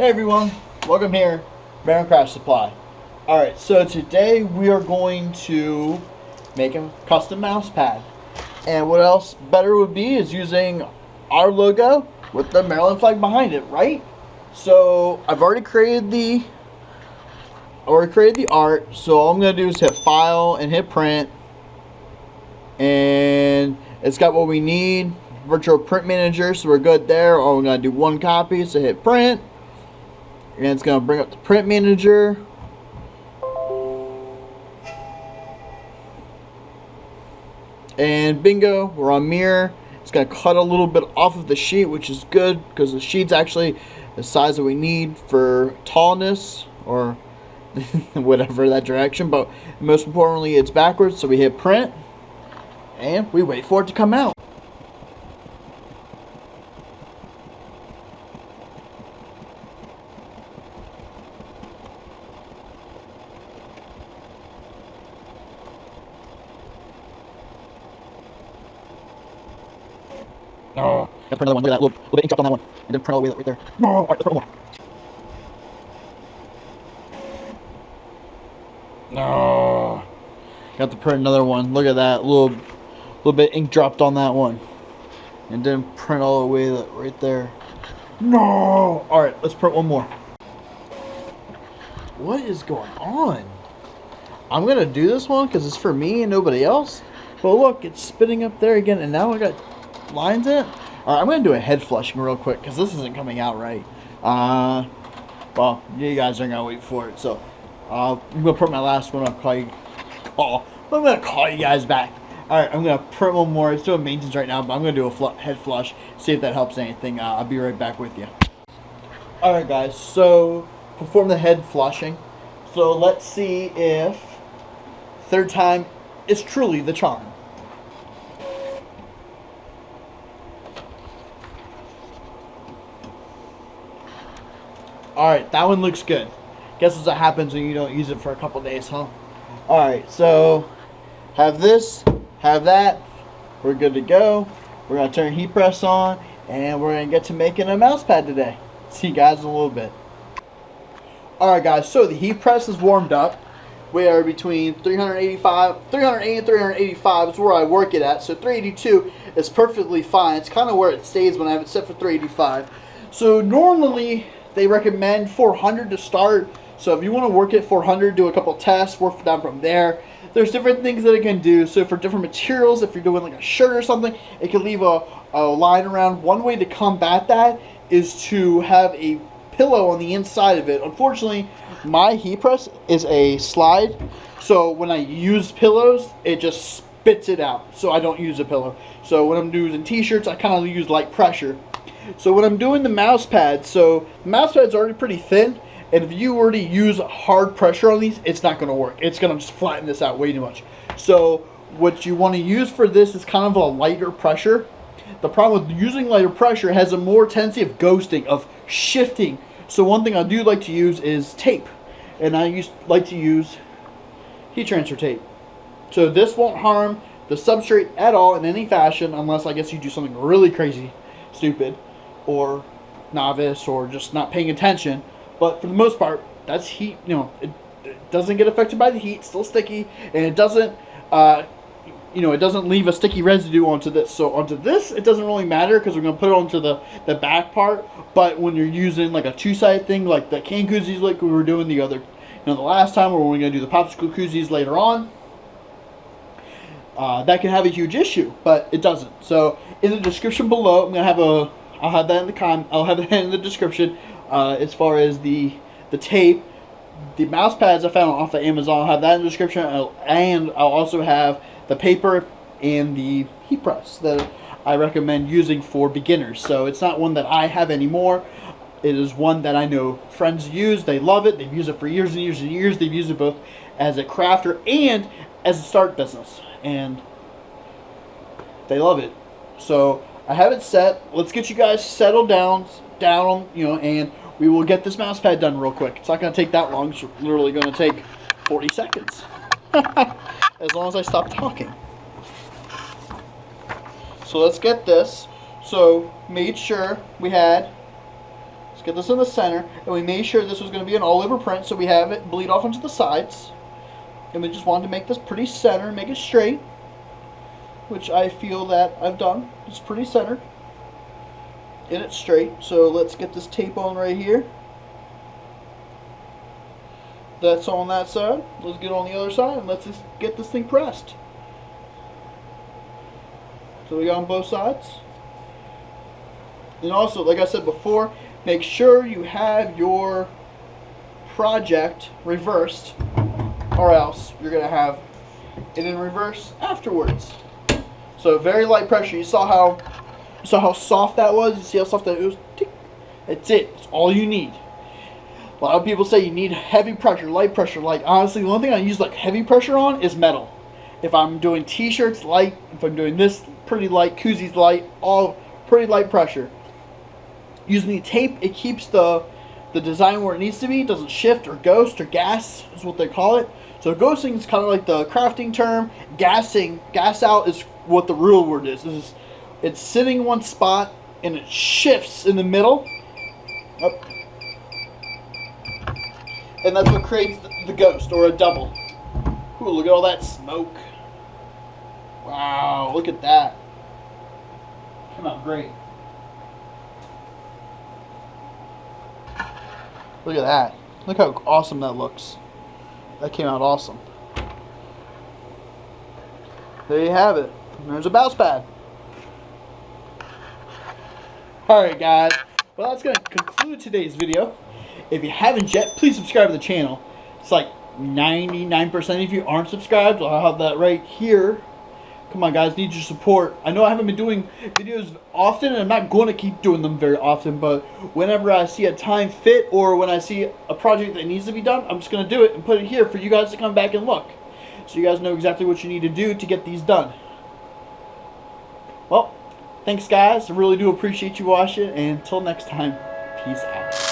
Hey everyone, welcome here, Baron Craft Supply. Alright, so today we are going to make a custom mouse pad. And what else better would be is using our logo with the Maryland flag behind it, right? So I've already created the art, so all I'm going to do is hit file and hit print. And it's got what we need, virtual print manager, so we're good there. All we're going to do one copy, so hit print. And it's going to bring up the print manager. And bingo, we're on mirror. It's going to cut a little bit off of the sheet, which is good because the sheet's actually the size that we need for tallness or whatever that direction. But most importantly, it's backwards, so we hit print and we wait for it to come out. No. Gotta print another one. Look at that. Little bit ink dropped on that one. And then print all the way right there. No. Alright, let's print one more. No. Got to print another one. Look at that. Little bit ink dropped on that one. And then print all the way right there. No. Alright, let's print one more. What is going on? I'm gonna do this one because it's for me and nobody else. But look, it's spitting up there again, and now I got lines in it. Alright, I'm going to do a head flushing real quick because this isn't coming out right. Well, you guys are going to wait for it. So, I'm going to print my last one. I'm going to call you guys back. Alright, I'm going to print one more. It's doing maintenance right now, but I'm going to do a head flush. See if that helps anything. I'll be right back with you. Alright guys, so perform the head flushing. So let's see if third time is truly the charm. Alright, that one looks good. Guess what happens when you don't use it for a couple days, huh? Alright, so have this, have that. We're good to go. We're going to turn heat press on, and we're going to get to making a mouse pad today. See you guys in a little bit. Alright guys, so the heat press is warmed up. We are between 380 and 385 is where I work it at. So 382 is perfectly fine. It's kind of where it stays when I have it set for 385. So normally they recommend 400 to start. So if you want to work at 400, do a couple tests, work down from there. There's different things that it can do. So for different materials, if you're doing like a shirt or something, it can leave a line around. One way to combat that is to have a pillow on the inside of it. Unfortunately, my heat press is a slide. So when I use pillows, it just spits it out. So I don't use a pillow. So when I'm using t-shirts, I kind of use light pressure. So when I'm doing the mouse pad, so the mouse pad's already pretty thin, and if you were to use hard pressure on these, it's not going to work. It's going to just flatten this out way too much. So what you want to use for this is kind of a lighter pressure. The problem with using lighter pressure has a more tendency of ghosting, of shifting. So one thing I do like to use is tape, and I like to use heat transfer tape. So this won't harm the substrate at all in any fashion, unless I guess you do something really crazy, stupid, or novice, or just not paying attention. But for the most part, that's heat. You know, it doesn't get affected by the heat. It's still sticky, and it doesn't it doesn't leave a sticky residue onto this. So onto this, it doesn't really matter because we're going to put it onto the back part. But when you're using like a two-sided thing, like the can koozies, like we were doing the last time, or we're going to do the popsicle koozies later on, that can have a huge issue, but it doesn't. So in the description below, I'll have that in the description. As far as the tape, the mouse pads I found off of Amazon, I'll have that in the description, and I'll also have the paper and the heat press that I recommend using for beginners. So it's not one that I have anymore. It is one that I know friends use. They love it. They've used it for years and years and years. They've used it both as a crafter and as a start business, and they love it. So I have it set. Let's get you guys settled down, and we will get this mouse pad done real quick. It's not going to take that long. It's literally going to take 40 seconds. As long as I stop talking. So let's get this. So made sure we had Let's get this in the center. And we made sure this was going to be an all over print, so we have it bleed off into the sides. And we just wanted to make this pretty center, make it straight, which I feel that I've done. It's pretty centered and it's straight. So let's get this tape on right here. That's on that side. Let's get on the other side and let's just get this thing pressed. So we got on both sides. And also, like I said before, make sure you have your project reversed, or else you're going to have it in reverse afterwards. So very light pressure. You saw how soft that was? You see how soft that it was? That's it. That's all you need. A lot of people say you need heavy pressure, light pressure. Like, honestly, the only thing I use like heavy pressure on is metal. If I'm doing t-shirts, light. If I'm doing this, pretty light. Koozies, light. All pretty light pressure. Using the tape, it keeps the design where it needs to be. It doesn't shift or ghost or gas is what they call it. So ghosting is kind of like the crafting term. Gassing, gas out is what the real word is. It's sitting in one spot and it shifts in the middle. Up. And that's what creates the ghost or a double. Ooh, look at all that smoke. Wow, look at that. Came out great. Look at that. Look how awesome that looks. That came out awesome. There you have it. There's a bounce pad. Alright guys, well that's going to conclude today's video. If you haven't yet, please subscribe to the channel. It's like 99% of you aren't subscribed. I'll have that right here. Come on guys, need your support. I know I haven't been doing videos often, and I'm not going to keep doing them very often, but whenever I see a time fit or when I see a project that needs to be done, I'm just going to do it and put it here for you guys to come back and look. So you guys know exactly what you need to do to get these done. Well, thanks guys. I really do appreciate you watching, and until next time, peace out.